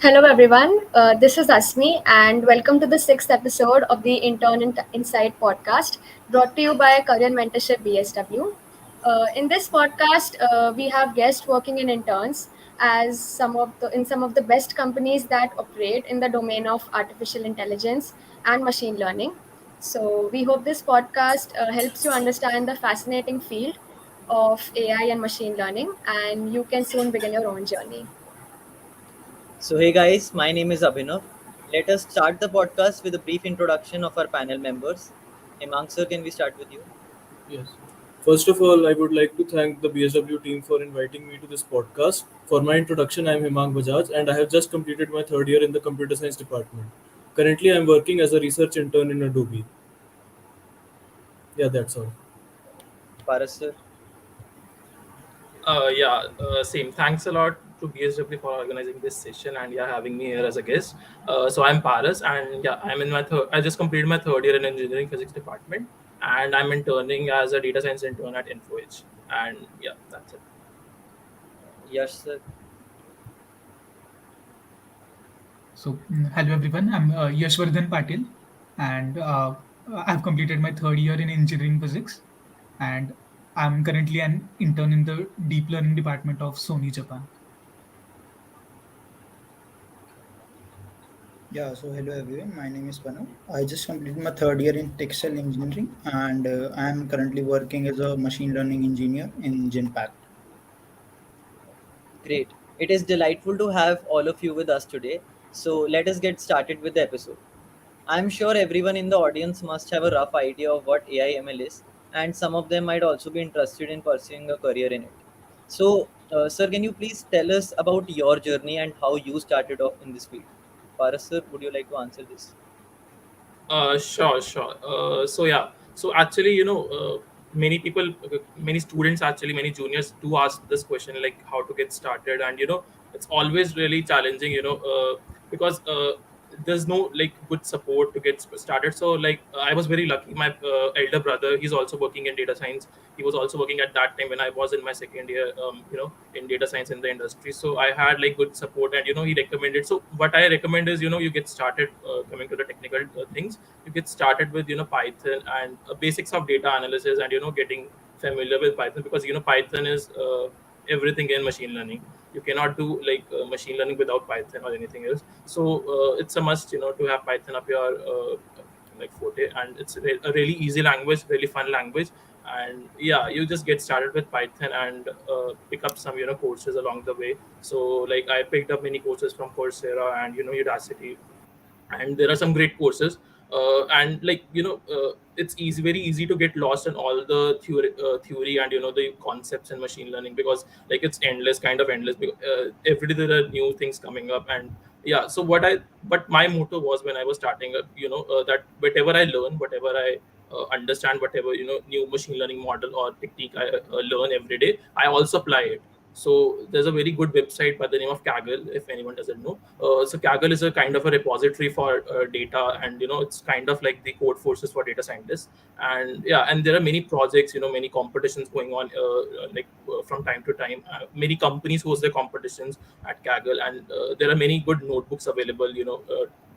Hello, everyone. This is Asmi, and welcome to the sixth episode of the Intern Insight Podcast, brought to you by Career Mentorship BSW. In this podcast, we have guests working in interns as some of the best companies that operate in the domain of artificial intelligence and machine learning. So, we hope this podcast helps you understand the fascinating field of AI and machine learning, and you can soon begin your own journey. So, hey guys, my name is Abhinav. Let us start the podcast with a brief introduction of our panel members. Hemank sir, can we start with you? Yes. First of all, I would like to thank the BSW team for inviting me to this podcast. For my introduction, I am Hemank Bajaj and I have just completed my third year in the computer science department. Currently, I am working as a research intern in Adobe. Yeah, that's all. Paras sir. Same. Thanks a lot to BSW for organizing this session and having me here as a guest. So I'm Paras, and I'm in my third. I just completed my third year in engineering physics department, and I'm interning as a data science intern at InfoEdge. And that's it. Yash sir. Hello everyone. I'm Yashvardhan Patil, and I've completed my third year in engineering physics, and I'm currently an intern in the deep learning department of Sony Japan. Yeah, so hello everyone. My name is Panav. I just completed my third year in textile engineering and I am currently working as a machine learning engineer in Genpact. Great. It is delightful to have all of you with us today. So, let us get started with the episode. I'm sure everyone in the audience must have a rough idea of what AI/ML is, and some of them might also be interested in pursuing a career in it. So, sir, can you please tell us about your journey and how you started off in this field? Paras sir, would you like to answer this? Sure. So actually, many people, many students, actually, many juniors do ask this question, like how to get started, and it's always really challenging, because there's no like good support to get started. So like I was very lucky. My elder brother, he's also working in data science. He was also working at that time when I was in my second year, in data science in the industry. So I had like good support, and he recommended. So what I recommend is you get started, coming to the technical things. You get started with Python and basics of data analysis, and getting familiar with Python, because Python is everything in machine learning. You cannot do like machine learning without Python or anything else. So it's a must to have Python up your like forte, and it's a really easy language, really fun language. And you just get started with Python and pick up some courses along the way. So like I picked up many courses from Coursera and Udacity, and there are some great courses. And like it's very easy to get lost in all the theory and the concepts in machine learning, because like it's endless, kind of endless, because every day there are new things coming up. And so but my motto was, when I was starting up, that whatever I learn, whatever I understand, whatever new machine learning model or technique I learn every day, I also apply it. So there's a very good website by the name of Kaggle, if anyone doesn't know. So Kaggle is a kind of a repository for data, and it's kind of like the code forces for data scientists. And and there are many projects, many competitions going on, from time to time. Many companies host their competitions at Kaggle, and there are many good notebooks available,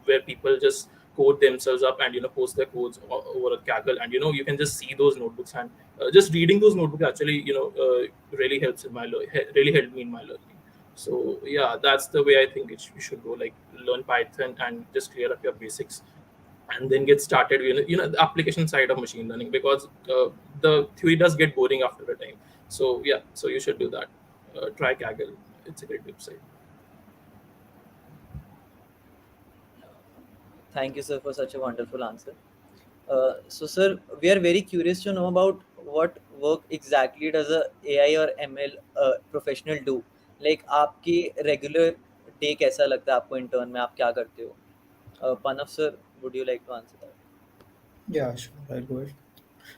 where people just code themselves up and post their codes over at Kaggle, and you can just see those notebooks. And just reading those notebooks actually really helps in really helped me in my learning. So that's the way I think you should go. Like learn Python and just clear up your basics, and then get started. The application side of machine learning, because the theory does get boring after a time. So so you should do that. Try Kaggle. It's a great website. Thank you, sir, for such a wonderful answer. So, sir, we are very curious to know about what work exactly does a AI or ML professional do. Like, आपकी regular day कैसा लगता है आपको intern में आप क्या करते हो? Panav sir, would you like to answer that? Yeah, sure, I'll go ahead.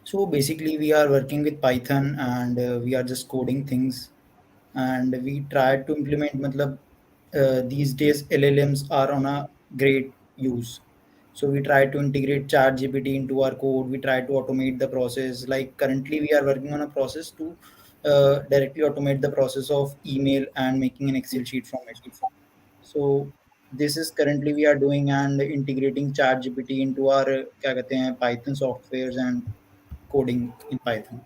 So basically, we are working with Python and we are just coding things and we try to implement. Matlab, these days, LLMs are on a great use. So we try to integrate ChatGPT into our code. We try to automate the process. Like currently, we are working on a process to directly automate the process of email and making an Excel sheet from it. So this is currently we are doing and integrating chat gpt into our क्या कहते हैं python softwares and coding in python.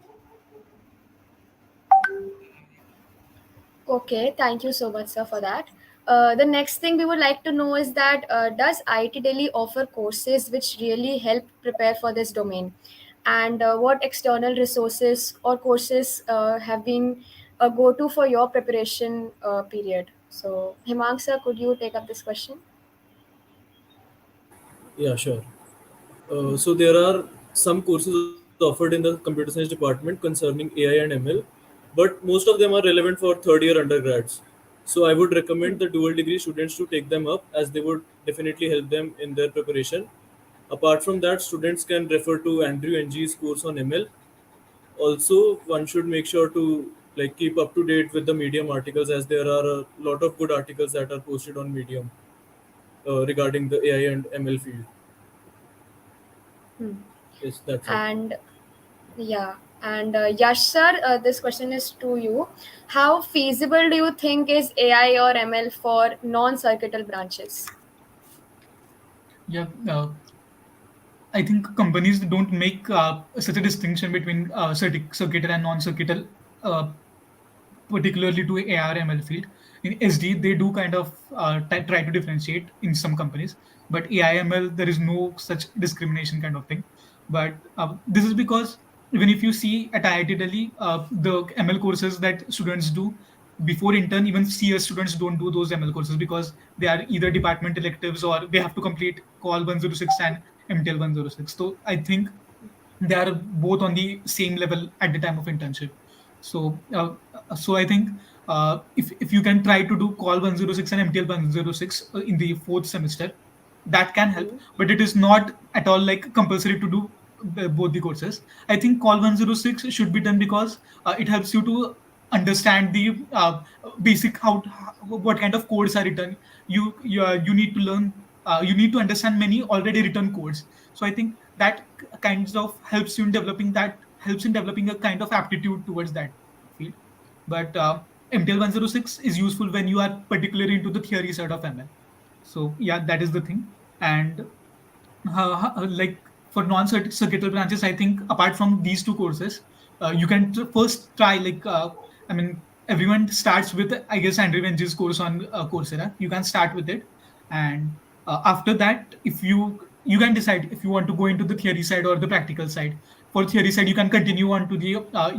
Okay, thank you so much, sir, for that. The next thing we would like to know is that does IT Delhi offer courses which really help prepare for this domain? And what external resources or courses have been a go to for your preparation period? So, Himang, sir, could you take up this question? Yeah, sure. So there are some courses offered in the computer science department concerning AI and ML, but most of them are relevant for third year undergrads. So I would recommend the dual degree students to take them up as they would definitely help them in their preparation. Apart from that, students can refer to Andrew NG's course on ML. Also, one should make sure to like keep up to date with the Medium articles as there are a lot of good articles that are posted on Medium regarding the AI and ML field. Hmm. Yes, that's it. And yeah, and Yash, sir, this question is to you. How feasible do you think is AI or ML for non-circuital branches? Yeah, I think companies don't make such a distinction between circuital and non-circuital, uh, particularly to AR/ML field. In SD, they do kind of try to differentiate in some companies, but AI/ML there is no such discrimination kind of thing. But this is because even if you see at IIT Delhi, the ML courses that students do before intern, even CS students don't do those ML courses because they are either department electives or they have to complete Call 106 and MTL 106. So I think they are both on the same level at the time of internship. So I think if you can try to do Call 106 and MTL 106 in the fourth semester, that can help, Hmm. but it is not at all like compulsory to do both the courses. I think Call 106 should be done because it helps you to understand the basic what kind of codes are written. You need to learn. You need to understand many already written codes. So I think that kinds of helps in developing a kind of aptitude towards that field. But MTL 106 is useful when you are particularly into the theory side of ML. So yeah, that is the thing. And like for non-circuital branches, I think apart from these two courses, you can first try like I mean everyone starts with I guess Andrew Wenge's course on Coursera. You can start with it, and after that, if you can decide if you want to go into the theory side or the practical side. For theory side, you can continue on to the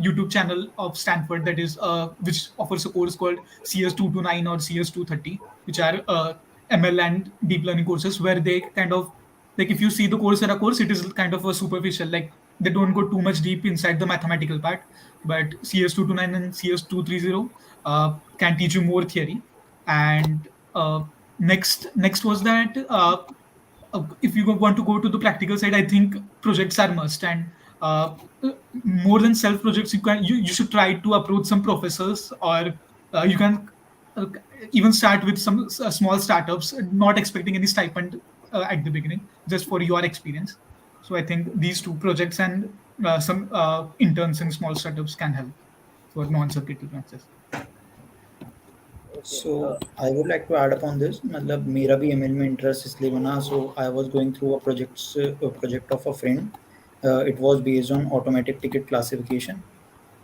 YouTube channel of Stanford that is which offers a course called CS229 or CS230, which are ML and deep learning courses where they kind of like if you see the Coursera course, it is kind of a superficial, like they don't go too much deep inside the mathematical part. But CS229 and CS230 can teach you more theory. And next was that if you want to go to the practical side, I think projects are must. And uh, more than self projects, you should try to approach some professors, or you can uh, even start with some small startups, not expecting any stipend at the beginning, just for your experience. So I think these two projects and some interns in small startups can help for non-circuital branches. Okay. So I would like to add upon this मतलब मेरा भी ML में interest इसलिए बना. So I was going through a project of a friend. It was based on automatic ticket classification.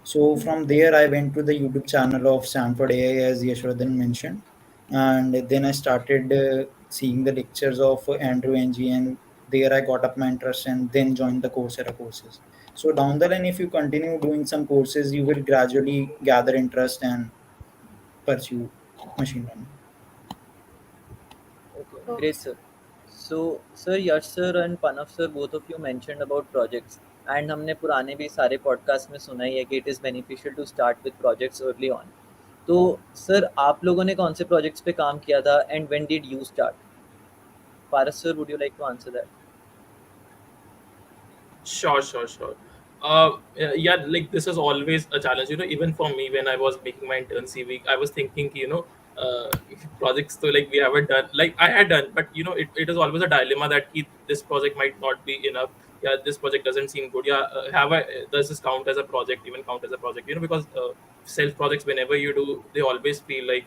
So from there, I went to the YouTube channel of Stanford AI, as Yashvardhan mentioned, and then I started seeing the lectures of Andrew Ng, and there I got up my interest and then joined the Coursera courses. So down the line, if you continue doing some courses, you will gradually gather interest and pursue machine learning. Okay, Okay. great, sir. So, sir, Yash sir and Panav sir, both of you mentioned about projects, and हमने पुराने भी सारे podcast में सुना ही है कि it is beneficial to start with projects early on. तो sir आप लोगों ने कौन से प्रोजेक्ट्स पे काम किया था and when did you start? Paras sir, would you like to answer that? Sure. Yeah, like this is always a challenge. Even for me, when I was making my intern CV, I was thinking, projects. So like we haven't done, like I had done, but it is always a dilemma that this project might not be enough. Yeah, this project doesn't seem good. Yeah, does this count as a project? Even count as a project? Because self projects, whenever you do, they always feel like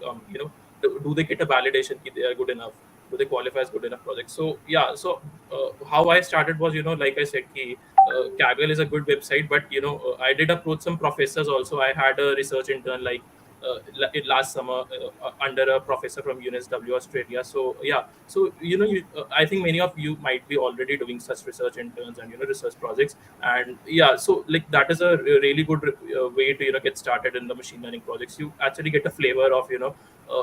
do they get a validation that they are good enough? do they qualify as good enough projects? So yeah, so how I started was, like I said, Kaggle is a good website, but I did approach some professors also. I had a research intern like last summer under a professor from UNSW Australia. So yeah, so I think many of you might be already doing such research interns and research projects, and yeah, so like that is a really good way to get started in the machine learning projects. You actually get a flavor of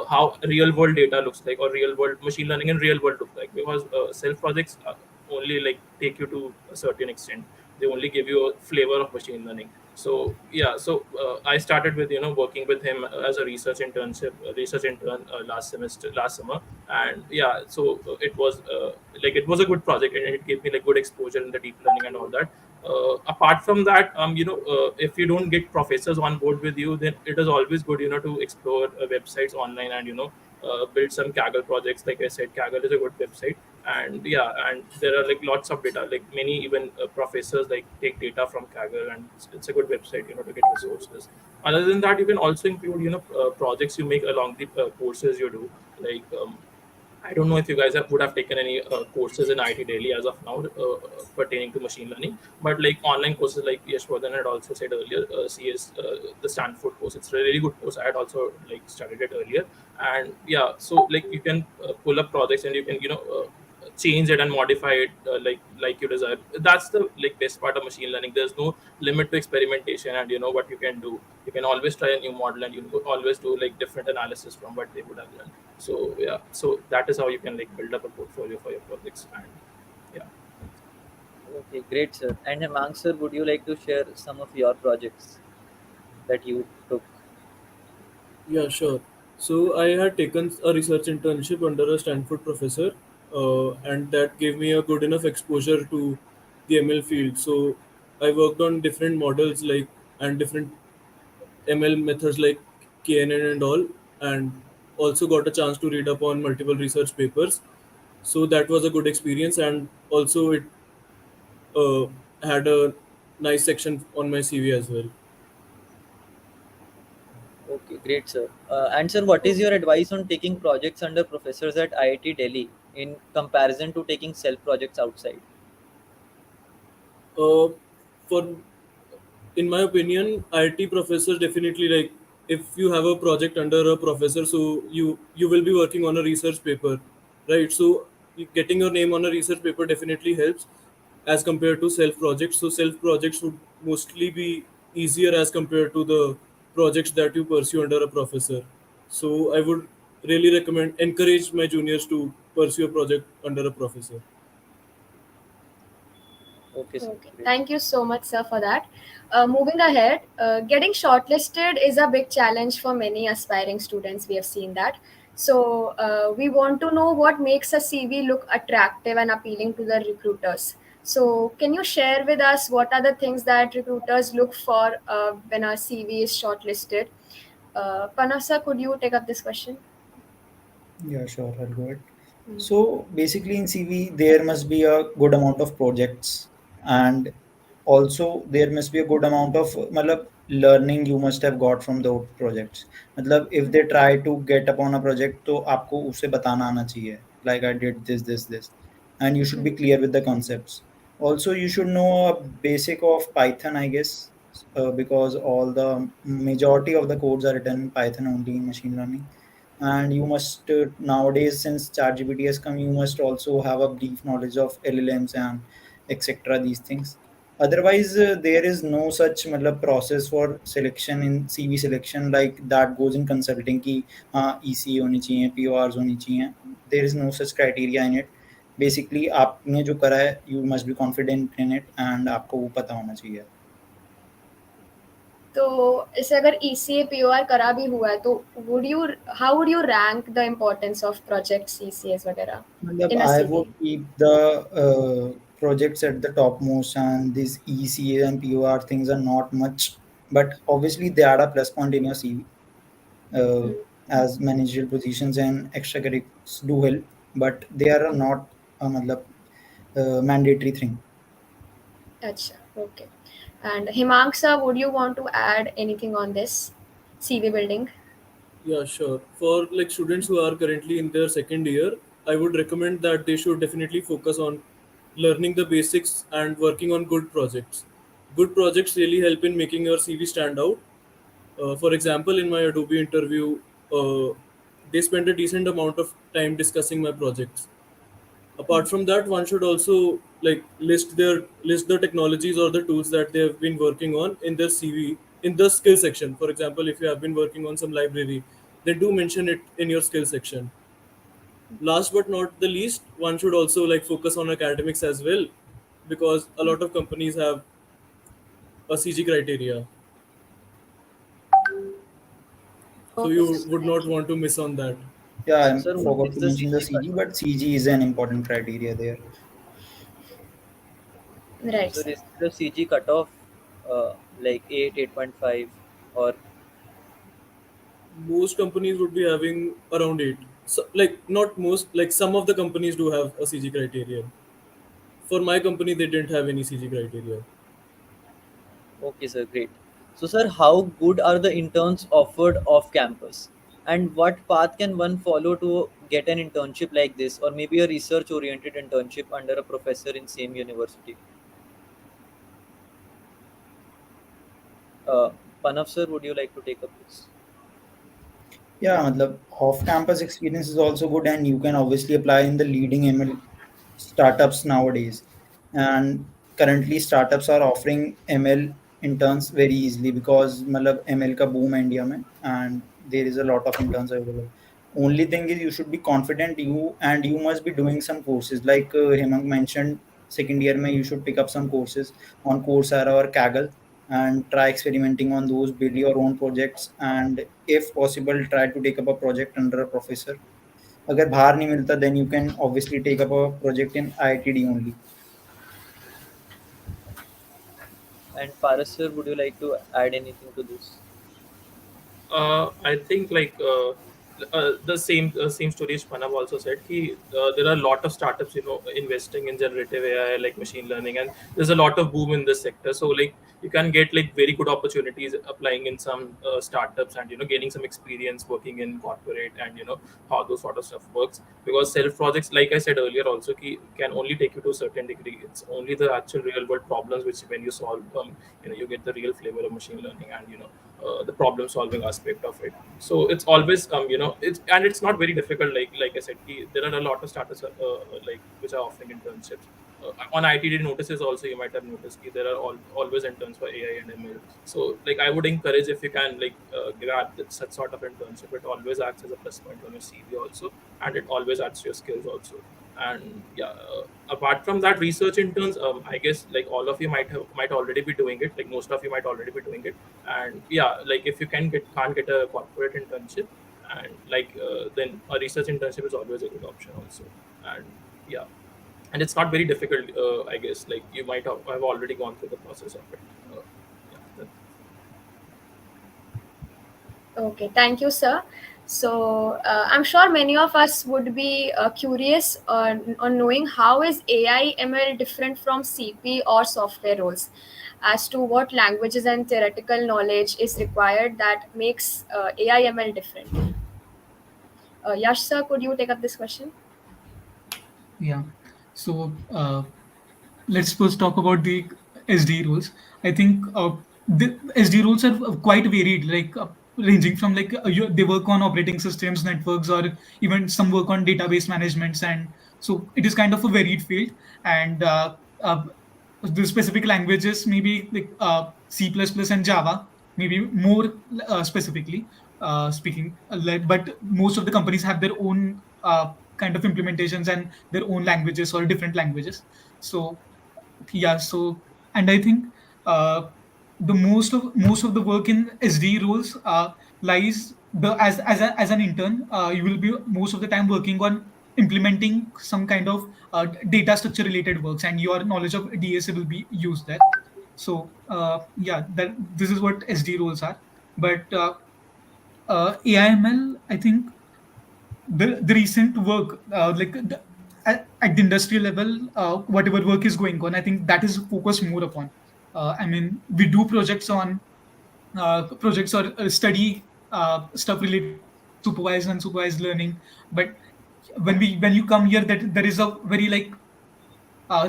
how real world data looks like, or real world machine learning in real world look like, because self projects only like take you to a certain extent. They only give you a flavor of machine learning. So yeah, so I started with working with him as a research intern last summer. And yeah, so it was a good project, and it gave me like good exposure in the deep learning and all that. Apart from that, if you don't get professors on board with you, then it is always good to explore websites online, and build some Kaggle projects. Like I said, Kaggle is a good website. And yeah, and there are like lots of data, like many even professors like take data from Kaggle, and it's a good website to get resources. Other than that, you can also include projects you make along the courses you do. Like I don't know if you guys would have taken any courses in IT Delhi as of now pertaining to machine learning, but like online courses, like Yashvardhan had also said earlier, CS, the Stanford course, it's a really good course. I had also like studied it earlier. And yeah, so like you can pull up projects, and you can change it and modify it like you desire. That's the like best part of machine learning. There's no limit to experimentation, and what you can do. You can always try a new model, and you can always do like different analysis from what they would have done. So yeah, so that is how you can like build up a portfolio for your projects. And yeah. Okay, great, sir. And Hemank, sir, would you like to share some of your projects that you took? Yeah, sure. So I had taken a research internship under a Stanford professor, and that gave me a good enough exposure to the ML field. So I worked on different models like and different ML methods like KNN and all, and also got a chance to read up on multiple research papers. So that was a good experience, and also it uh, had a nice section on my CV as well. Okay, great, sir. And sir, what is your advice on taking projects under professors at IIT Delhi in comparison to taking self projects outside? Uh, for in my opinion, IT professors definitely, like, if you have a project under a professor, so you will be working on a research paper, right? So getting your name on a research paper definitely helps as compared to self projects. So self projects would mostly be easier as compared to the projects that you pursue under a professor. So I would really recommend encourage my juniors to pursue a project under a professor. Okay, sir, Okay, great. thank you so much, sir, for that. Moving ahead, getting shortlisted is a big challenge for many aspiring students. We have seen that. So, we want to know what makes a CV look attractive and appealing to the recruiters. So, can you share with us what are the things that recruiters look for when a CV is shortlisted? Panav sir, could you take up this question? Yeah, sure, I'll go ahead. Hmm. So basically, in CV, there must be a good amount of projects, and also there must be a good amount of matlab, learning you must have got from those projects. मतलब if they try to get upon a project, तो आपको उसे बताना आना चाहिए. Like I did this, and you should be Hmm. clear with the concepts. Also, you should know a basic of Python, I guess, because all the majority of the codes are written in Python only in machine learning. And you must nowadays, since ChatGPT has come, you must also have a brief knowledge of LLMs and etc. These things. Otherwise, there is no such matlab, process for selection in CV selection like that goes in consulting ki EC होनी चाहिए, PORs होनी चाहिए. There is no such criteria in it. Basically, आपने जो करा है, you must be confident in it and आपको वो पता होना चाहिए. तो इसे अगर ECA POR करा भी हुआ है तो would you how would you rank the importance of projects ECAs वगैरह मतलब in a I would CV? keep the projects at the topmost, and these ECA and POR things are not much, but obviously they add a plus point in your CV. Uh, Hmm. as managerial positions and extracurriculars do help, but they are not a matlab, mandatory thing. Acha, okay. And Himank sir, would you want to add anything on this CV building? Yeah, sure. For like students who are currently in their second year, I would recommend that they should definitely focus on learning the basics and working on good projects. Good projects really help in making your CV stand out. For example, in my Adobe interview, uh, they spent a decent amount of time discussing my projects. Apart from that, one should also like list the technologies or the tools that they have been working on in their CV in the skill section. For example, if you have been working on some library, then do mention it in your skill section. Last but not the least, one should also like focus on academics as well, because a lot of companies have a CG criteria, so Okay, you sir. would Thank not you. want to miss on that. Yeah, I Sir, what forgot is to the mention the CG CG, cutoff? but CG is an important criteria there. Right, So sir. is the CG cutoff like 8, 8.5, or Most companies would be having around 8. So like not most, like some of the companies do have a CG criterion. For my company, they didn't have any CG criteria. okay, sir, great. So, sir, how good are the interns offered off campus? And what path can one follow to get an internship like this, or maybe a research oriented internship under a professor in same university? Uh, Panav, sir, would you like to take up this? Yeah, matlab, off-campus experience is also good, and you can obviously apply in the leading ML startups nowadays. And currently, startups are offering ML interns very easily because matlab, ML ka boom है India में, and there is a lot of interns available. Only thing is you should be confident, you must be doing some courses like Hemank mentioned. Second year mein you should pick up some courses on Coursera or Kaggle and try experimenting on those, build your own projects, and if possible try to take up a project under a professor. अगर बाहर नहीं मिलता then you can obviously take up a project in IITD only. And Paras, sir, would you like to add anything to this? I think the same stories Panav also said. There are a lot of startups, investing in generative AI like machine learning, and there's a lot of boom in this sector. So like you can get like very good opportunities applying in some startups and gaining some experience working in corporate and how those sort of stuff works. Because self projects, like I said earlier, also can only take you to a certain degree. It's only the actual real world problems which when you solve, you get the real flavor of machine learning and the problem solving aspect of it. So it's always it's not very difficult. Like I said, there are a lot of startups like which are offering internships. On ITD notices also you might have noticed there are always interns for AI and ML. So like I would encourage if you can grab such sort of internship. It always acts as a plus point on your CV also, and it always adds to your skills also. And yeah, apart from that, research interns, I guess like all of you might already be doing it. Like most of you might already be doing it. And yeah, like if you can't get a corporate internship, and then a research internship is always a good option also. And yeah, and it's not very difficult, I guess. Like you might have already gone through the process of it. Yeah, Okay, thank you, sir. So I'm sure many of us would be curious on knowing how is AI ML different from CP or software roles, as to what languages and theoretical knowledge is required that makes AI ML different. Yash, sir, could you take up this question? Yeah. So let's first talk about the SD rules. I think the SD rules are quite varied, like ranging from like they work on operating systems, networks, or even some work on database managements, and so it is kind of a varied field. And the specific languages maybe like C++ and Java, maybe more specifically speaking. But most of the companies have their own kind of implementations and their own languages or different languages. So yeah, so and I think uh, the most of the work in SD roles lies the as an intern, you will be most of the time working on implementing some kind of data structure related works, and your knowledge of DSA will be used there. So yeah, that this is what SD roles are. But AIML, I think the recent work at the industrial level, whatever work is going on, I think that is focused more upon. I mean, we do projects or study stuff related to supervised and unsupervised learning, but when you come here, that there is a very like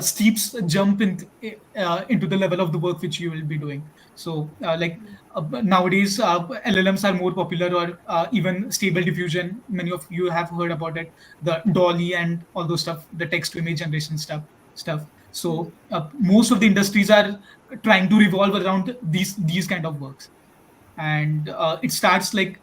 steep jump into the level of the work which you will be doing. So nowadays LLMs are more popular, or even stable diffusion. Many of you have heard about it, the Dolly and all those stuff, the text to image generation stuff. So most of the industries are trying to revolve around these kind of works. And it starts like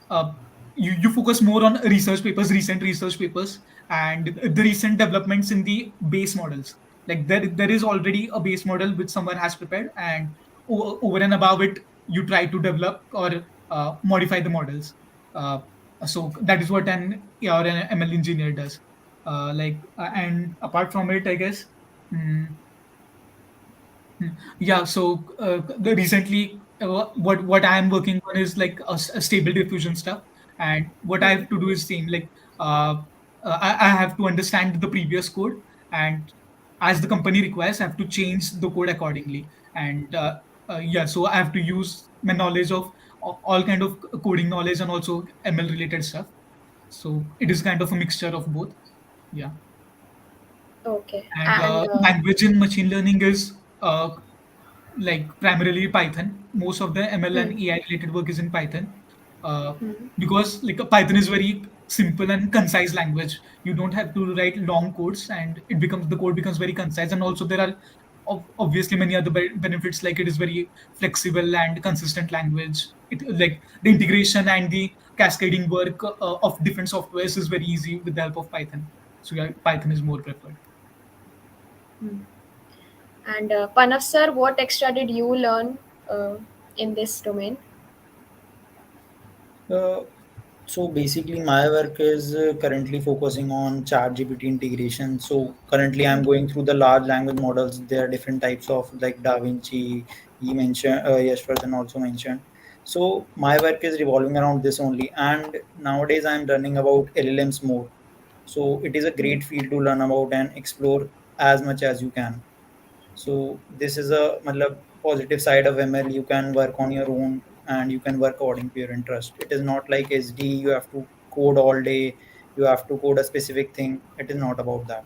uh, you focus more on recent research papers, and the recent developments in the base models. Like there is already a base model which someone has prepared, and over and above it you try to develop or modify the models. uh, so that is what an or an ML engineer does. And apart from it, I guess. mm, yeah, so recently, what I am working on is like a stable diffusion stuff, and what I have to do is same like uh, I have to understand the previous code, and as the company requires, I have to change the code accordingly. And yeah, so I have to use my knowledge of all kind of coding knowledge and also ML related stuff. So it is kind of a mixture of both. Yeah. Okay. And And language in machine learning is like primarily Python. Most of the ML and AI related work is in Python, uh, because like Python is very simple and concise language. You don't have to write long codes, and the code becomes very concise. And also there are obviously many other benefits, like it is very flexible and consistent language. It like the integration and the cascading work of different softwares is very easy with the help of Python. So yeah, Python is more preferred. Panav sir, what extra did you learn in this domain? Uh, so basically, my work is currently focusing on ChatGPT integration. So currently, I'm going through the large language models. There are different types of like Da Vinci. He mentioned, Yashvardhan also mentioned. So my work is revolving around this only. And nowadays, I'm learning about LLMs more. So it is a great field to learn about and explore as much as you can. So this is a matlab, positive side of ML. You can work on your own and you can work according to your interest. It is not like SD. You have to code all day. You have to code a specific thing. It is not about that.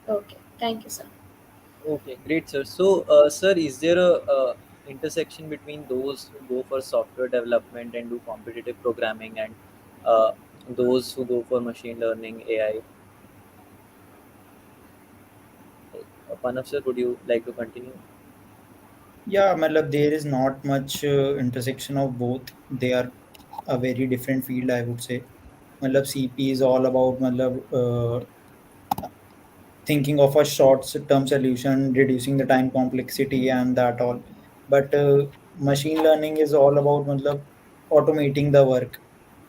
Okay, thank you, sir. Okay, great, sir. So, sir, is there a intersection between those who go for software development and do competitive programming and uh, those who go for machine learning, AI? Panav, sir, would you like to continue? Yeah, matlab, there is not much intersection of both. They are a very different field, I would say. Matlab, CP is all about thinking of a short term solution, reducing the time complexity and that all. But machine learning is all about matlab, automating the work,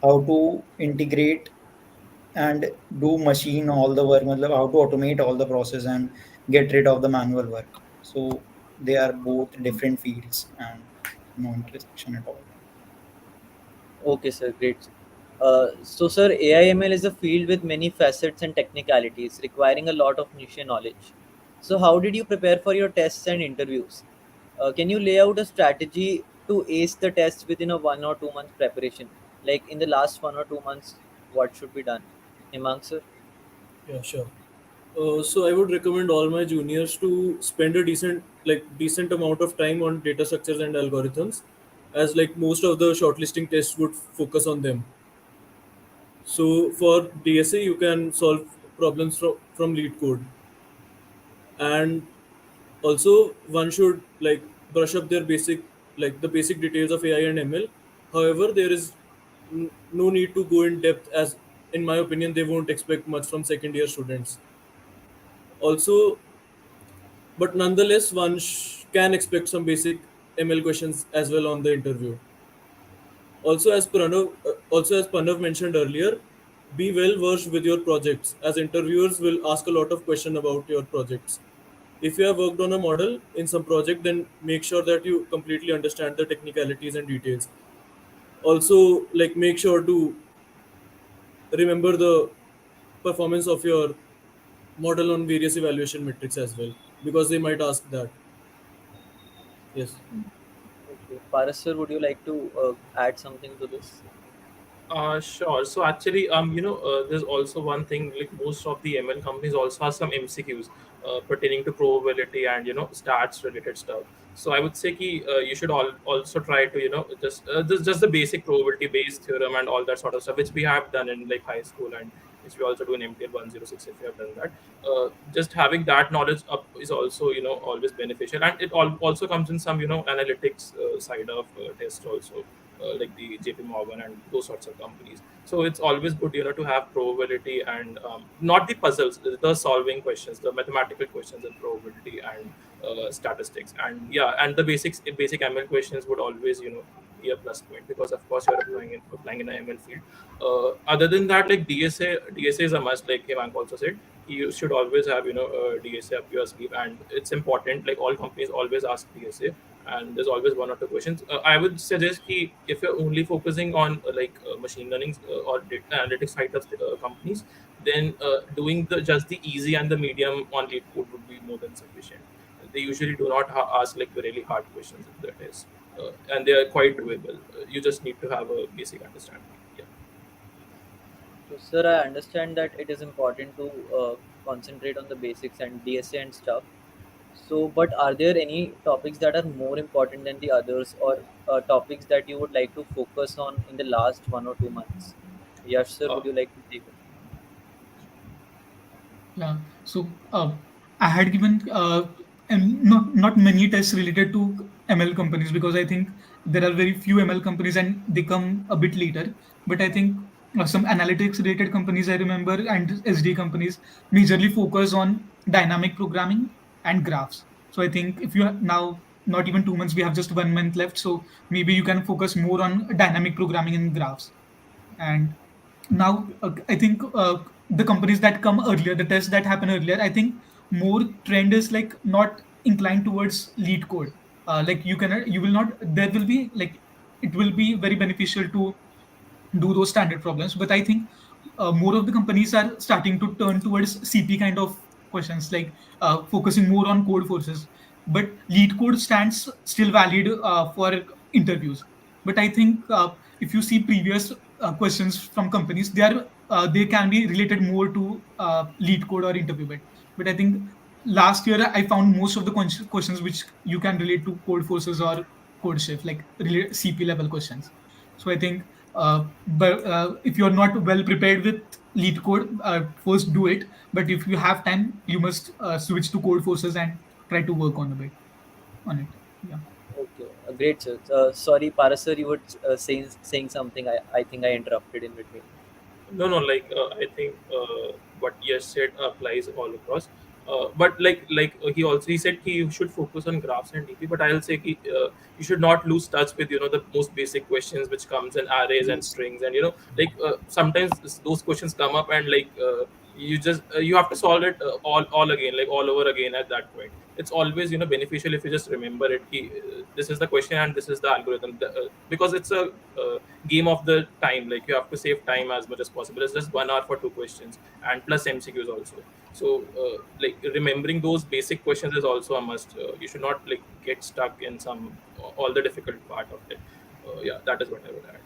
how to integrate and do machine all the work, matlab, how to automate all the process and get rid of the manual work. So they are both different fields and no intersection at all. Okay, sir, great. So, sir, AI/ML is a field with many facets and technicalities, requiring a lot of niche knowledge. So, how did you prepare for your tests and interviews? Can you lay out a strategy to ace the tests within a 1 or 2 month preparation? Like in the last 1 or 2 months, what should be done? Hemank, sir? Yeah, sure. So I would recommend all my juniors to spend a decent amount of time on data structures and algorithms, as like most of the shortlisting tests would focus on them. So for DSA, you can solve problems from lead code, and also one should like brush up their the basic details of AI and ML. However, there is no need to go in depth, as in my opinion they won't expect much from second year students. Also, but nonetheless, one can expect some basic ML questions as well on the interview. Also as Panav mentioned earlier, be well versed with your projects, as interviewers will ask a lot of questions about your projects. If you have worked on a model in some project, then make sure that you completely understand the technicalities and details. Also, like make sure to remember the performance of your model on various evaluation metrics as well, because they might ask that. Yes. Okay. Paras, sir, would you like to add something to this? Sure. So actually, there's also one thing, like most of the ML companies also have some MCQs pertaining to probability and stats related stuff. So I would say ki, you should also try to just the basic probability based theorem and all that sort of stuff, which we have done in like high school, and which we also do in MTL 106 if you have done that. Just having that knowledge up is also always beneficial, and it also comes in some analytics side of test also, like the JP Morgan and those sorts of companies. So it's always good, to have probability and not the puzzles, the solving questions, the mathematical questions and probability and statistics, and yeah, and the basic ML questions would always, be a plus point, because of course you're applying in an ML field. Other than that, like DSA is a must. Like Hemank also said, you should always have DSA up your sleeve, and it's important. Like all companies always ask DSA, and there's always one or two questions. I would suggest ki if you're only focusing on machine learning or data analytics side of companies, then doing the easy and the medium on lead code would be more than sufficient. They usually do not ask like really hard questions in the test, and they are quite doable. You just need to have a basic understanding. Yeah. So, sir, I understand that it is important to concentrate on the basics and DSA and stuff. So, but are there any topics that are more important than the others, or topics that you would like to focus on in the last 1 or 2 months? Yes, sir, Uh, would you like to take it? Yeah. So I had given and not many tests related to ML companies, because I think there are very few ML companies and they come a bit later. But I think some analytics related companies I remember, and SD companies majorly focus on dynamic programming and graphs. So I think if you are now, not even 2 months, we have just 1 month left. So maybe you can focus more on dynamic programming and graphs. And now I think the companies that come earlier, the tests that happen earlier, I think more trend is like not inclined towards lead code. Like you will not, there will be like, it will be very beneficial to do those standard problems. But I think more of the companies are starting to turn towards CP kind of questions, like focusing more on code forces. But lead code stands still valid for interviews. But I think if you see previous questions from companies, they can be related more to lead code or interview bit. But I think last year I found most of the questions which you can relate to code forces or code shift, like CP level questions. So I think, but if you're not well prepared with lead code, first do it. But if you have time, you must switch to code forces and try to work on a bit on it. Yeah. Okay, great, sir. Sorry, Paras, sir, you were saying something. I think I interrupted in between. No, no, like I think what Yash said applies all across. But he said you should focus on graphs and DP. But I'll say you should not lose touch with the most basic questions which comes in arrays and Yes. strings, and sometimes those questions come up, and you have to solve it all again, like all over again at that point. It's always beneficial if you just remember it. This is the question and this is the algorithm, because it's a game of the time. Like you have to save time as much as possible. It's just 1 hour for two questions and plus MCQs also. So like remembering those basic questions is also a must. You should not like get stuck in some all the difficult part of it. Yeah, that is what I would add.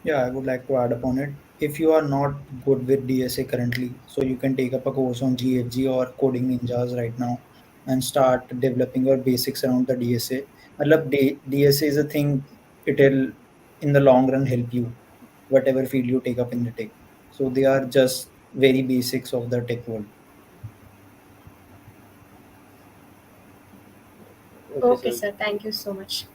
Yeah, I would like to add upon it. If you are not good with DSA currently, so you can take up a course on GFG or Coding Ninjas right now and start developing your basics around the DSA. Matlab, DSA is a thing, it'll in the long run help you, whatever field you take up in the tech. So they are just very basics of the tech world. Okay, Okay, sir. sir. Thank you so much.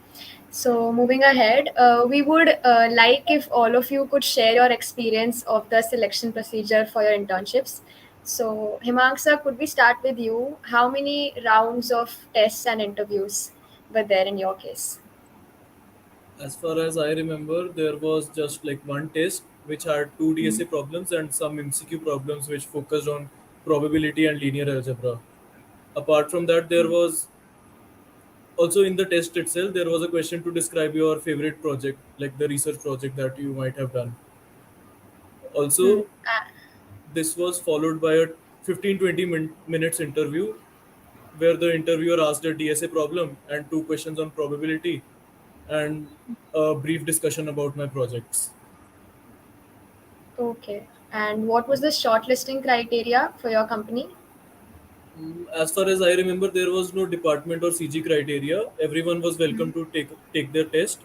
So, moving ahead, we would like if all of you could share your experience of the selection procedure for your internships. So, Himank sir, could we start with you? How many rounds of tests and interviews were there in your case? As far as I remember, there was just like one test which had two Hmm. DSA problems and some MCQ problems which focused on probability and linear algebra. Apart from that, there was also in the test itself, there was a question to describe your favorite project, like the research project that you might have done. Hmm. Also, this was followed by a 15-20 minutes interview where the interviewer asked a DSA problem and two questions on probability and a brief discussion about my projects. Okay. And what was the shortlisting criteria for your company? As far as I remember, there was no department or CG criteria. Everyone was welcome to take their test,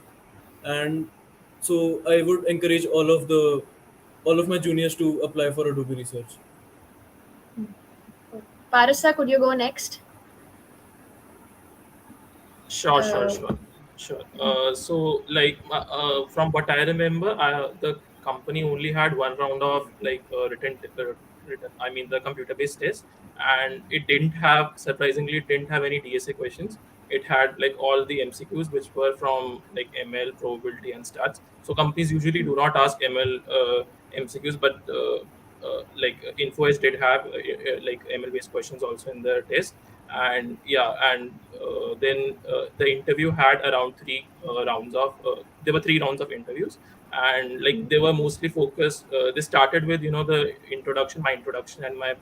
and so I would encourage all of my juniors to apply for Adobe Research. Parasa, could you go next? Sure, sure, Uh, sure, sure. From what I remember, the company only had one round of written. I mean, the computer-based test, and it didn't have, surprisingly, it didn't have any DSA questions. It had like all the MCQs, which were from like ML, probability, and stats. So companies usually do not ask ML MCQs, but InfoEdge did have like ML-based questions also in the test. And yeah, and then the interview had around three rounds of there were three rounds of interviews, and like they were mostly focused. They started with the introduction, my introduction, and my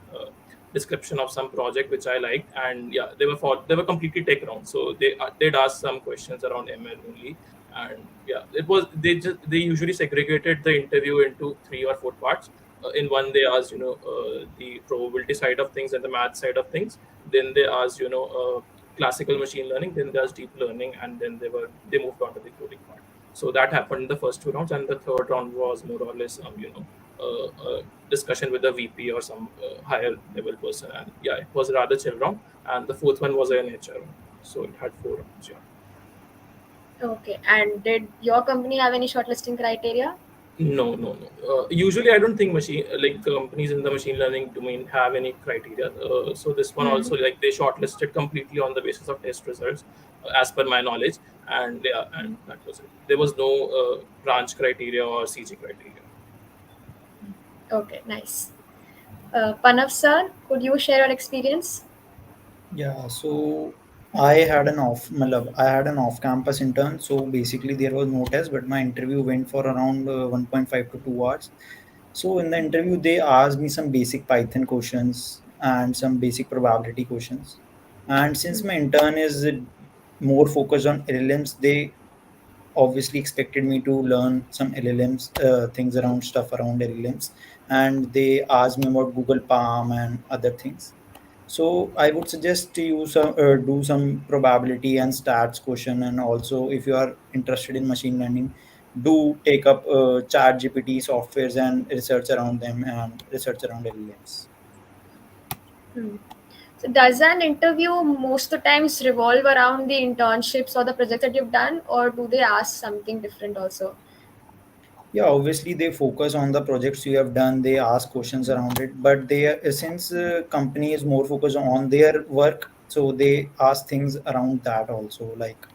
description of some project which I liked. And yeah, they were completely tech rounds, so they did ask some questions around ML only. And yeah, they usually segregated the interview into three or four parts. In one, they asked the probability side of things and the math side of things. Then they asked classical machine learning. Then they asked deep learning, and then they moved on to the coding part. So that happened in the first two rounds, and the third round was more or less discussion with the VP or some higher level person. And yeah, it was a rather chill round. And the fourth one was an HR round. So it had four rounds. Yeah. okay. And did your company have any shortlisting criteria? No, no, no. Usually, I don't think machine like companies in the machine learning domain have any criteria. So this one Hmm. also, like, they shortlisted completely on the basis of test results, as per my knowledge, and yeah, and that was it. There was no branch criteria or CG criteria. Okay, nice. Panav sir, could you share your experience? Yeah, so I had an off-campus intern. So basically, there was no test, but my interview went for around 1.5 to 2 hours. So in the interview, they asked me some basic Python questions and some basic probability questions. And since my intern is more focused on LLMs, they obviously expected me to learn some LLMs, things around stuff around LLMs, and they asked me about Google Palm and other things. So I would suggest to you do some probability and stats question, and also if you are interested in machine learning, do take up Chat GPT softwares and research around them and research around LLMs. Hmm. So does an interview most of the times revolve around the internships or the projects that you've done, or do they ask something different also? Yeah, obviously they focus on the projects you have done. They ask questions around it, but since company is more focused on their work, so they ask things around that also. Like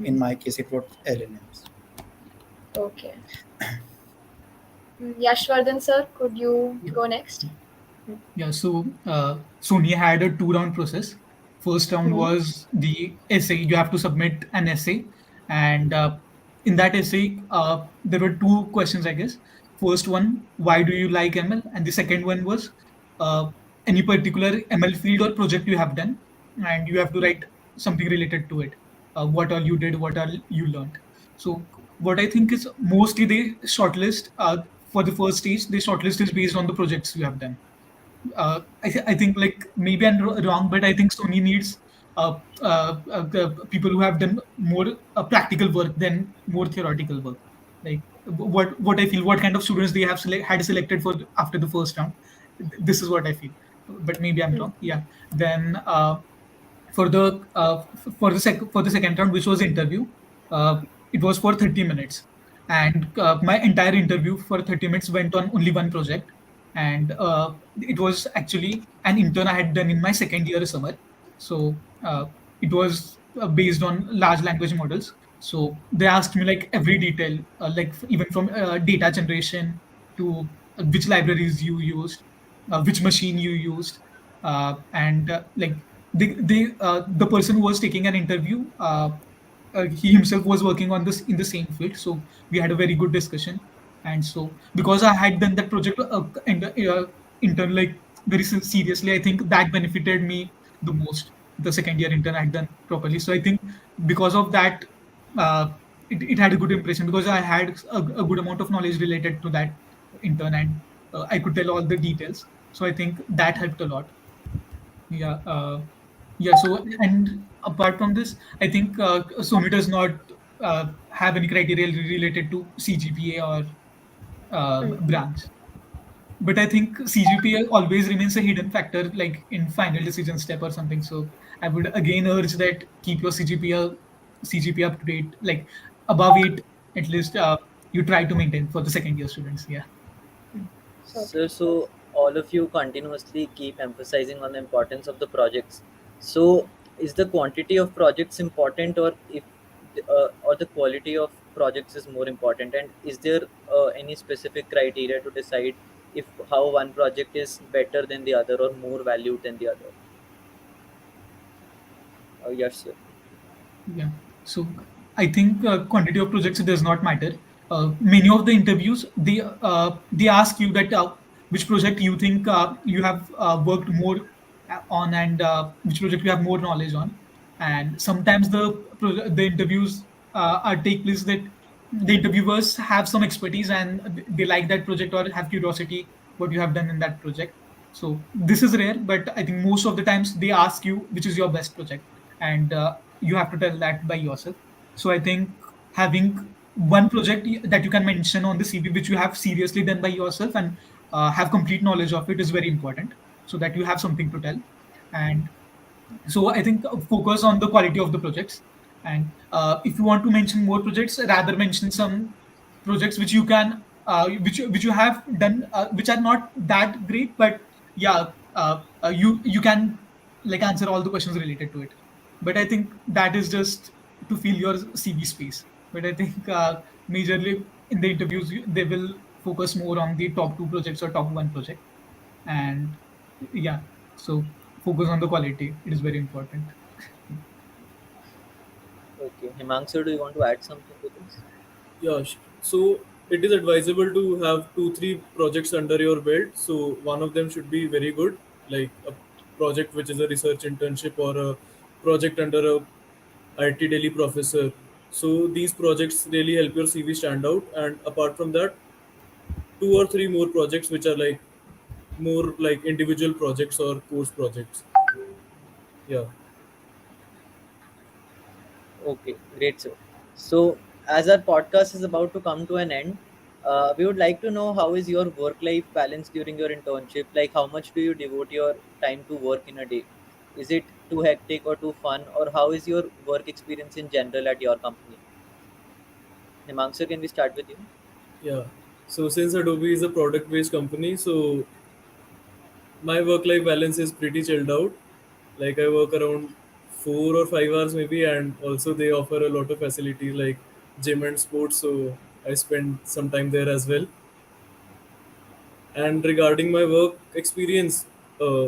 in my case, it was LLMs. Okay. Yashvardhan sir, could you go next? Yeah, so Sony had a two-round process. First round Hmm. was the essay. You have to submit an essay, and in that essay, there were two questions, I guess. First one, why do you like ML? And the second one was uh, any particular ML field or project you have done, and you have to write something related to it. What all you did, what all you learned. So what I think is mostly they shortlist for the first stage. The shortlist is based on the projects you have done. I think like maybe I'm wrong, but I think Sony needs people who have done more practical work than more theoretical work. Like what I feel, what kind of students they have had selected for after the first round. This is what I feel, but maybe I'm wrong. Yeah. Then for the second round, which was interview, it was for 30 minutes, and my entire interview for 30 minutes went on only one project, and it was actually an intern I had done in my second year summer. So it was based on large language models. So they asked me like every detail, like even from data generation to which libraries you used, which machine you used, and like the person who was taking an interview, he himself was working on this in the same field, so we had a very good discussion. And so because I had done that project and intern like very seriously, I think that benefited me the most. The second year intern I had done properly, so I think because of that, it had a good impression because I had a good amount of knowledge related to that intern, and I could tell all the details. So I think that helped a lot. Yeah. Yeah. So, and apart from this, I think Sony does not have any criteria related to CGPA or branch. But I think CGPA always remains a hidden factor, like in final decision step or something. So I would again urge that keep your CGPA up to date, like above 8 at least. You try to maintain for the second year students. Yeah. Okay. So all of you continuously keep emphasizing on the importance of the projects. So is the quantity of projects important, or if or the quality of projects is more important? And is there any specific criteria to decide if how one project is better than the other or more valued than the other? Yes, sir. Yeah. So I think quantity of projects does not matter. Many of the interviews they ask you that which project you think you have worked more on, and which project you have more knowledge on. And sometimes the interviews are take place that the interviewers have some expertise and they like that project or have curiosity what you have done in that project. So this is rare, but I think most of the times they ask you which is your best project, and you have to tell that by yourself. So I think having one project that you can mention on the CV which you have seriously done by yourself and have complete knowledge of it is very important, so that you have something to tell. And so I think focus on the quality of the projects, and if you want to mention more projects, rather mention some projects which you can which you have done which are not that great, but yeah, you can like answer all the questions related to it. But I think that is just to fill your CV space. But I think majorly in the interviews they will focus more on the top two projects or top one project. And yeah, so focus on the quality, it is very important. Okay, Hemank sir, do you want to add something to this? Yeah, so it is advisable to have 2 3 projects under your belt. So one of them should be very good, like a project which is a research internship or a project under a IT daily professor. So these projects really help your CV stand out. And apart from that, 2 or 3 more projects which are like more like individual projects or course projects. Yeah. Okay, great, sir. So, as our podcast is about to come to an end, we would like to know how is your work-life balance during your internship? Like, how much do you devote your time to work in a day? Is it too hectic or too fun, or how is your work experience in general at your company? Hemang sir, can we start with you? Yeah. So since Adobe is a product based company, so my work life balance is pretty chilled out. Like I work around 4 or 5 hours maybe, and also they offer a lot of facilities like gym and sports, so I spend some time there as well. And regarding my work experience, uh,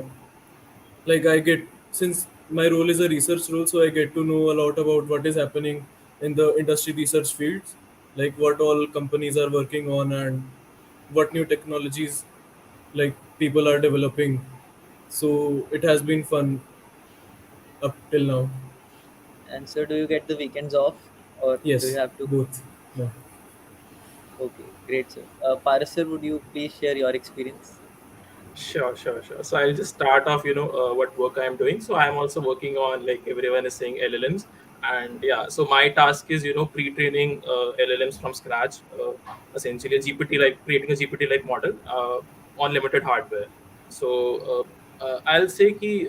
like I get, since my role is a research role, so I get to know a lot about what is happening in the industry research fields, like what all companies are working on and what new technologies like people are developing. So it has been fun up till now. And sir, do you get the weekends off, or do you Yes, have to? both. Yeah. Okay, great, sir. Paras sir, would you please share your experience? Sure. So I'll just start off, what work I'm doing. So I'm also working on, like everyone is saying, LLMs. And yeah, so my task is, pre-training LLMs from scratch, essentially a GPT like creating a GPT like model on limited hardware. So I'll say ki,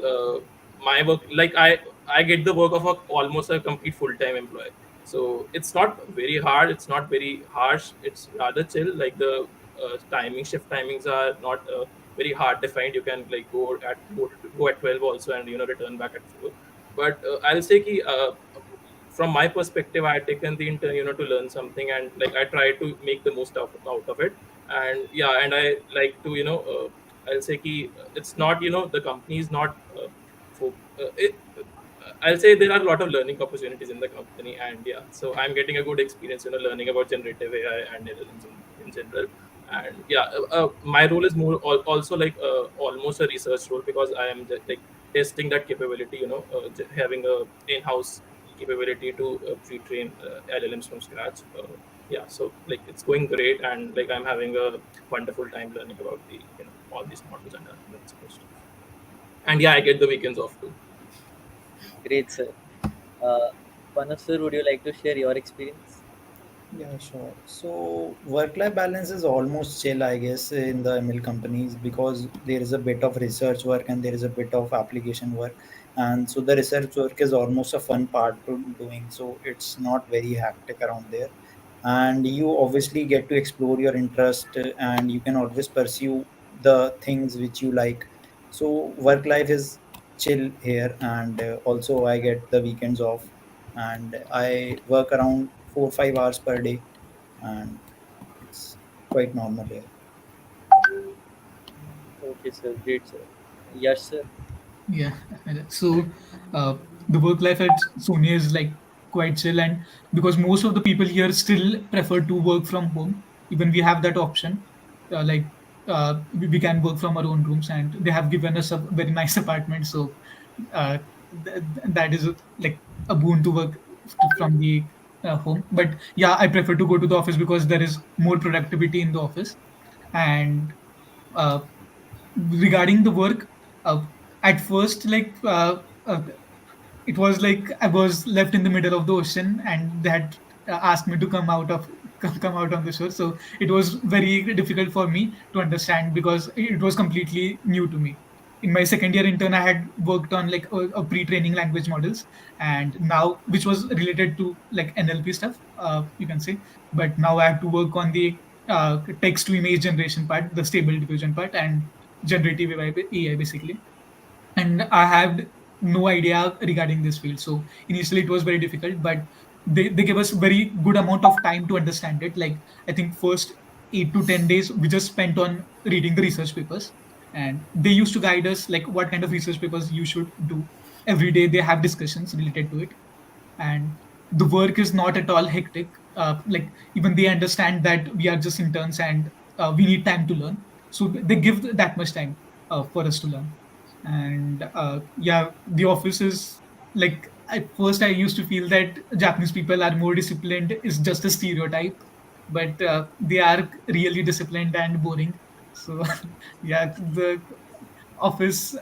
my work, like I get the work of almost a complete full-time employee. So it's not very hard, it's not very harsh, it's rather chill. Like the shift timings are not very hard defined. You can like go at 12 also, and return back at 4. But I'll say ki, from my perspective, I had taken the intern, to learn something, and like I try to make the most out of it. And yeah, and I like to, I'll say ki, it's not, the company is not for it. I'll say there are a lot of learning opportunities in the company, and yeah, so I'm getting a good experience, learning about generative AI and LLMs in general. And yeah, my role is more also like almost a research role, because I am just, like testing that capability, having a in-house capability to pre-train LLMs from scratch. yeah, so like it's going great, and like I'm having a wonderful time learning about the all these models and that sort of stuff. And yeah, I get the weekends off too. Great, sir. Uh, Panav sir, would you like to share your experience? Yeah, sure. So work-life balance is almost chill, I guess, in the ML companies because there is a bit of research work and there is a bit of application work. And so the research work is almost a fun part to doing. So it's not very hectic around there. And you obviously get to explore your interest and you can always pursue the things which you like. So work life is chill here, and also I get the weekends off, and I work around 4 5 hours per day, and it's quite normal here. Okay, sir. Great, sir. Yes, sir. Yeah. So uh, the work life at Sony is like quite chill, and because most of the people here still prefer to work from home, even we have that option. Like we can work from our own rooms, and they have given us a very nice apartment. So uh, that is like a boon to work from the home. But yeah, I prefer to go to the office because there is more productivity in the office. And uh, regarding the work, uh, at first, it was like I was left in the middle of the ocean, and they had asked me to come out on the shore. So it was very difficult for me to understand because it was completely new to me. In my second year intern, I had worked on like a pre-training language models, and now which was related to like NLP stuff, you can say. But now I have to work on the text to image generation part, the stable diffusion part, and generative AI basically. And I had no idea regarding this field. So initially it was very difficult, but they gave us very good amount of time to understand it. Like I think first 8 to 10 days we just spent on reading the research papers, and they used to guide us like what kind of research papers you should do. Every day they have discussions related to it, and the work is not at all hectic. Like even they understand that we are just interns and we need time to learn, so they give that much time for us to learn. And yeah, the office is like at first I used to feel that Japanese people are more disciplined is just a stereotype, but they are really disciplined and boring. So yeah, the office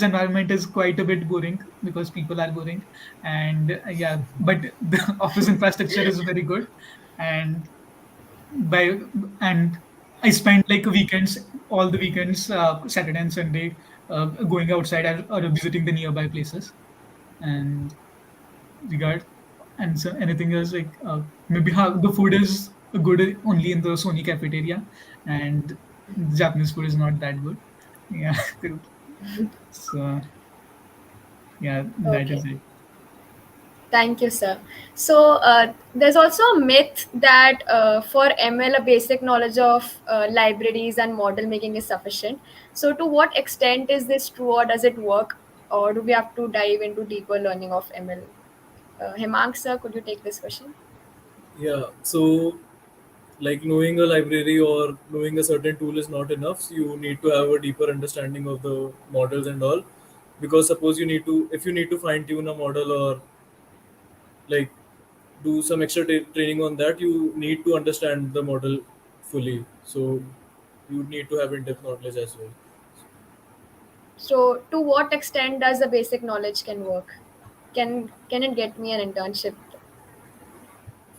environment is quite a bit boring because people are boring. And yeah, but the office infrastructure is very good. And by and I spent like weekends, all the weekends, Saturday and Sunday, going outside or visiting the nearby places. And regard and so anything else like maybe how the food is good only in the Sony cafeteria, and the Japanese food is not that good. Yeah. So yeah, that Okay. is it. Thank you, sir. So, there's also a myth that for ML, a basic knowledge of libraries and model making is sufficient. So, to what extent is this true, or does it work, or do we have to dive into deeper learning of ML? Hemank, sir, could you take this question? Yeah, so like knowing a library or knowing a certain tool is not enough. So you need to have a deeper understanding of the models and all. Because suppose if you need to fine tune a model or like do some extra training on that, you need to understand the model fully. So you need to have in-depth knowledge as well. So, to what extent does the basic knowledge can work? Can it get me an internship?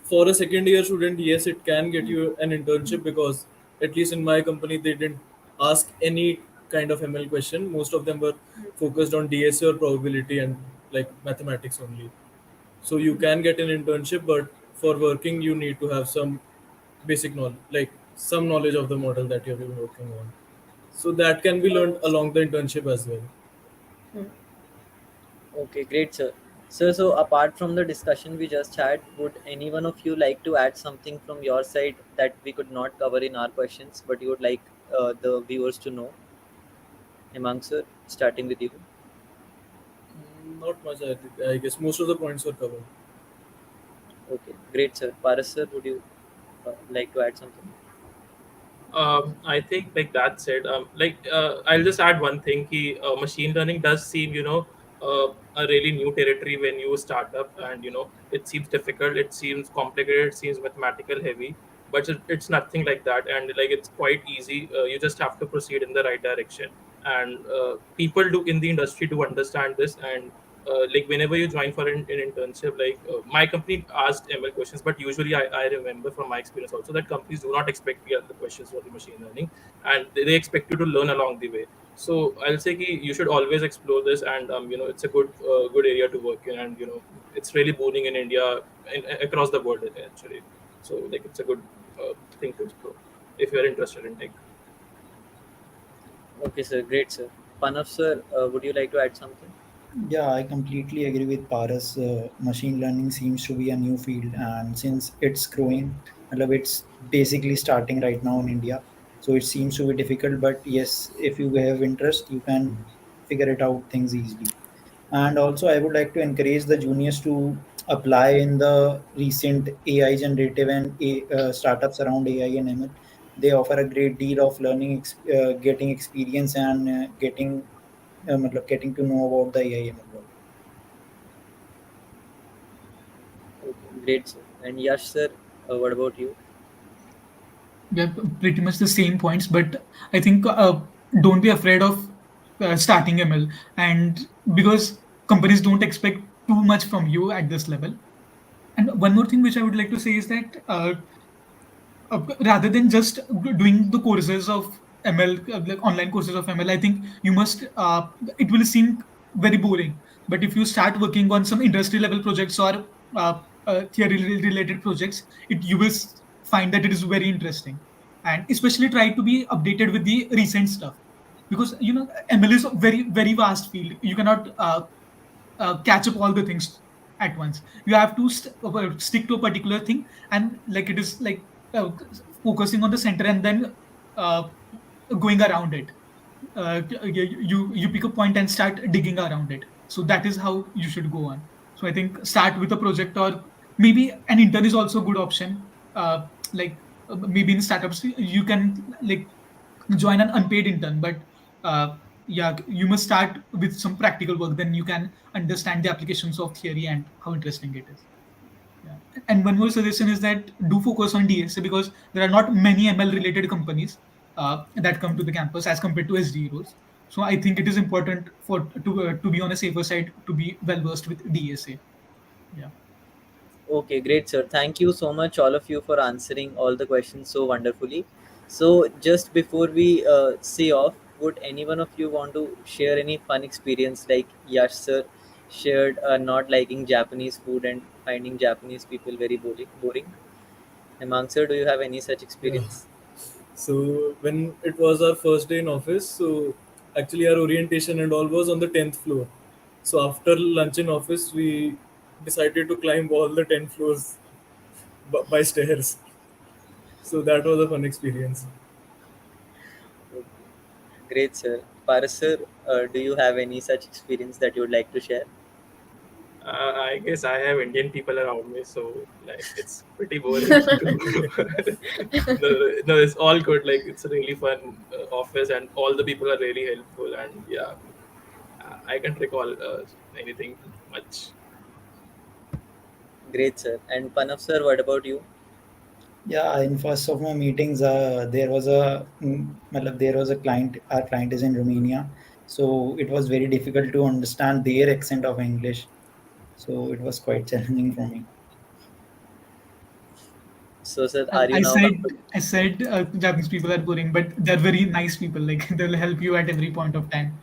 For a second year student, yes, it can get you an internship because at least in my company they didn't ask any kind of ML question. Most of them were focused on DSA or probability and like mathematics only. So you can get an internship, but for working you need to have some basic knowledge, like some knowledge of the model that you have been working on. So that can be learned along the internship as well. Hmm. Okay, great, sir. Sir, so apart from the discussion we just had, would any one of you like to add something from your side that we could not cover in our questions, but you would like the viewers to know? Hemang, sir, starting with you. Not much, I guess most of the points were covered. Okay, great, sir. Paras, sir, would you like to add something? I think like that said, I'll just add one thing. Machine learning does seem, a really new territory when you start up, and it seems difficult, it seems complicated, it seems mathematical heavy, but it's nothing like that, and like it's quite easy. You just have to proceed in the right direction, and people do in the industry do understand this. And like whenever you join for an internship, like my company asked ML questions, but usually I remember from my experience also that companies do not expect the questions for the machine learning, and they expect you to learn along the way. So I'll say ki you should always explore this, and it's a good area to work in, and it's really booming in India and across the world actually. So like it's a good thing to explore if you're interested in tech. Okay, sir. Great, sir. Panav, sir, would you like to add something? Yeah, I completely agree with Paras. Machine learning seems to be a new field, and since it's growing, it's basically starting right now in India. So it seems to be difficult, but yes, if you have interest, you can figure it out things easily. And also, I would like to encourage the juniors to apply in the recent AI generative and startups around AI and ML. They offer a great deal of learning, getting experience, and getting to know about the AI ML world. Okay, great, sir. And Yash, sir, what about you? Yeah, pretty much the same points, but I think don't be afraid of starting ML, and because companies don't expect too much from you at this level. And one more thing which I would like to say is that rather than just doing the courses of ML, like online courses of ML, I think you must. It will seem very boring, but if you start working on some industry level projects or theory related projects, you will find that it is very interesting, and especially try to be updated with the recent stuff, because ML is a very vast field. You cannot catch up all the things at once. You have to stick to a particular thing, and like it is like focusing on the center and then uh, going around it. You pick a point and start digging around it. So that is how you should go on. So I think start with a project, or maybe an intern is also a good option. Maybe in startups you can like join an unpaid intern, but yeah, you must start with some practical work, then you can understand the applications of theory and how interesting it is. Yeah. And one more suggestion is that do focus on DSA, because there are not many ML related companies that come to the campus as compared to SDE roles. So I think it is important to be on a safer side, to be well versed with DSA. Yeah. Okay, great, sir. Thank you so much, all of you, for answering all the questions so wonderfully. So, just before we say off, would any one of you want to share any fun experience like Yash, sir, shared not liking Japanese food and finding Japanese people very boring? Hemank, sir, do you have any such Yeah. experience? So when it was our first day in office, so actually our orientation and all was on the 10th floor. So after lunch in office, we decided to climb all the 10 floors by stairs. So that was a fun experience. Okay, great, sir. Paras, sir, do you have any such experience that you would like to share? I guess I have Indian people around me, so like it's pretty boring too. No, it's all good. Like it's a really fun office, and all the people are really helpful. And yeah, I can't recall anything much. Great, sir. And Panav, sir, what about you? Yeah, in first of my meetings, there was a client. Our client is in Romania, so it was very difficult to understand their accent of English. So it was quite challenging for me. So, sir, I, are you I now said comfortable? I said Japanese people are boring, but they're very nice people. Like they'll help you at every point of time.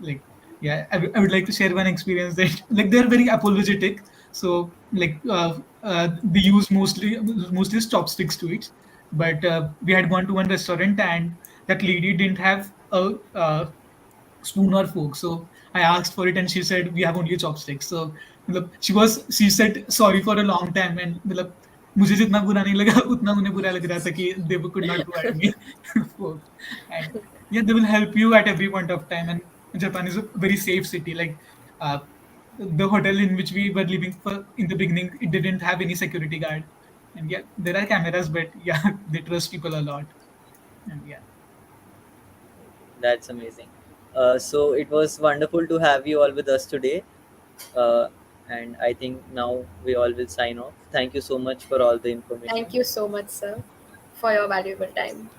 Like yeah, I would like to share one experience that like they're very apologetic. So like they use mostly chopsticks to eat. But we had gone to one restaurant, and that lady didn't have a spoon or fork. So I asked for it, and she said we have only chopsticks. So she said sorry for a long time, and मुझे जितना बुरा नहीं लगा उतना उन्हें बुरा लग रहा था कि they could not provide me fork. And yeah, they will help you at every point of time. And Japan is a very safe city. Like uh, the hotel in which we were living for in the beginning, it didn't have any security guard. And yeah, there are cameras, but yeah, they trust people a lot. And yeah. That's amazing. So it was wonderful to have you all with us today. Uh, and I think now we all will sign off. Thank you so much for all the information. Thank you so much, sir, for your valuable time.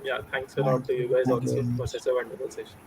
Yeah, thanks a Thank lot to you. you guys Thank you also very for much. such a wonderful session.